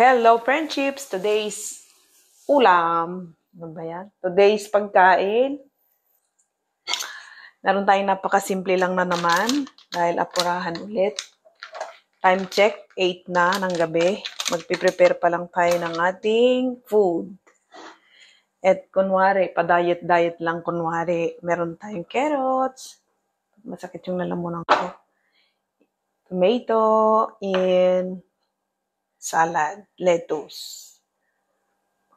Hello, friendships! Today's ulam. Ano ba yan? Today's pagkain. Meron tayong napakasimple lang na naman dahil apurahan ulit. Time check, 8 na ng gabi. Magpiprepare pa lang tayo ng ating food. At kunwari, pa-diet-diet lang kunwari, meron tayong carrots. Masakit yung lalamunan ko. Tomato and salad, lettuce.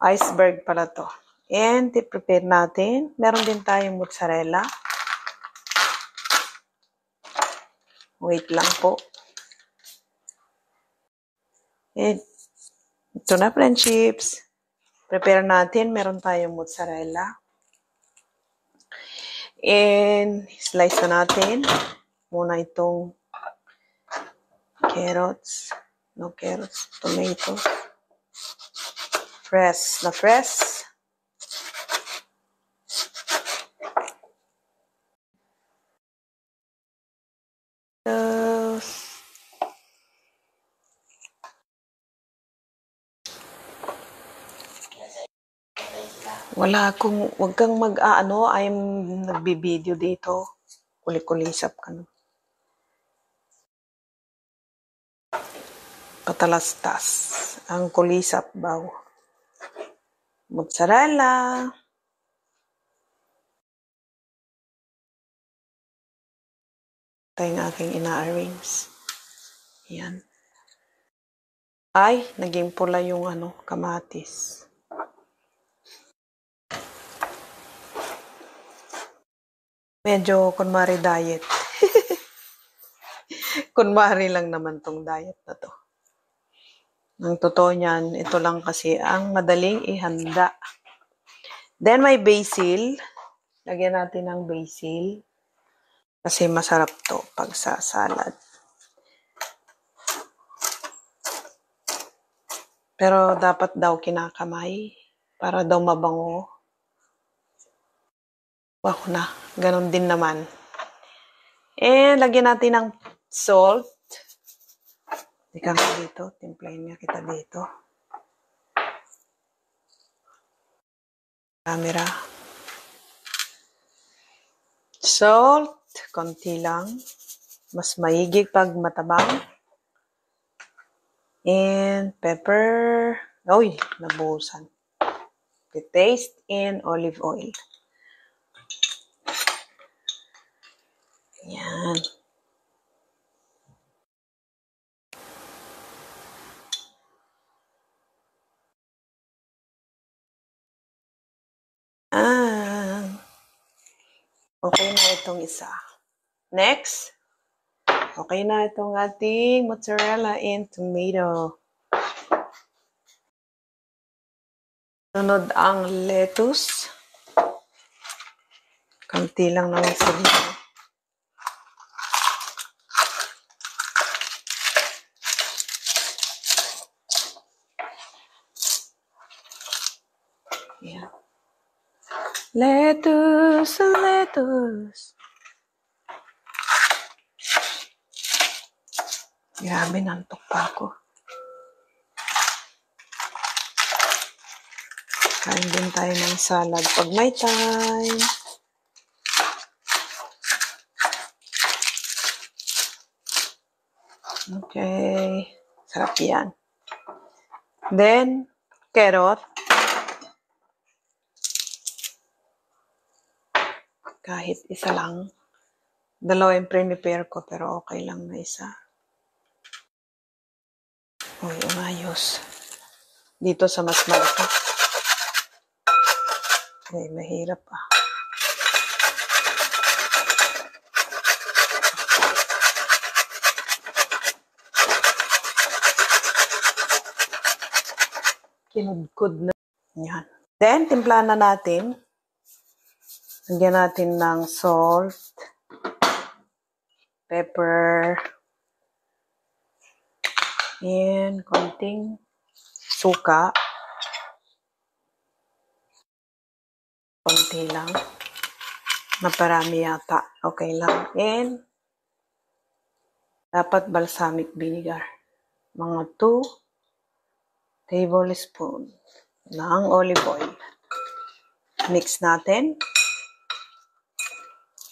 Iceberg pala to. And i-prepare natin. Meron din tayong mozzarella. Wait lang po. And ito na, friendships. Prepare natin. Meron tayong mozzarella. And slice na natin. Muna itong carrots. No carrots. Tomato. Fresh na fresh. Wala akong, wag kang mag-aano, I'm nagbi-video dito. Kulik-kulisap ka no. Patalastas. Ang kulisap baw. Mozzarella. Ito yung aking ina-arrange. Yan. Ay, naging pula yung kamatis. Medyo kunwari diet. Kunwari lang naman tong diet na to. Ang totoo niyan, ito lang kasi ang madaling ihanda. Then may basil. Lagyan natin ng basil. Kasi masarap to pag sa salad. Pero dapat daw kinakamay para daw mabango. Ako na. Ganon din naman. And lagyan natin ng salt. Ika nga dito. Timplahin nga kita dito. Camera. Salt. Konti lang. Mas maigig pag matabang. And pepper. Uy, nabuhusan. Taste and olive oil. Yan. Okay na itong isa. Next. Okay na itong ating mozzarella and tomato. Sunod ang lettuce. Kunti lang naman sa dito. Yan. Lettuce, lettuce. Grabe, nantok pa ako. Kain din tayo ng salad pag may time. Okay. Sarap yan. Then, carrot. Kahit isa lang. Dalawa yung prepare ko pero okay lang na isa. Uy, umayos. Dito sa mas malaki. Ay, mahirap ah. Kinudkod na. Yan. Then, timplahan na natin. Lagyan natin ng salt, pepper, and konting suka. Konti lang. Naparami yata. Okay lang. And dapat balsamic vinegar. Mga 2 tablespoon ng olive oil. Mix natin.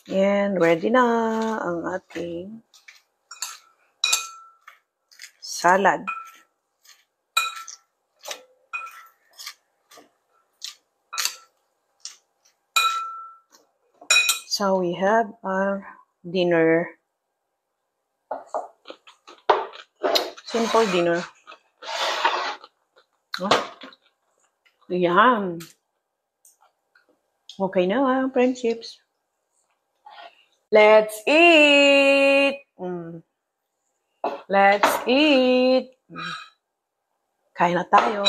And ready na ang ating salad. So we have our dinner. Simple dinner. Ayan. Okay na, friendships. Let's eat! Let's eat! Kain na tayo.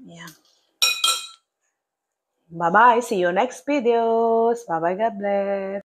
Ayan. Bye-bye. See you next videos. Bye-bye. God bless.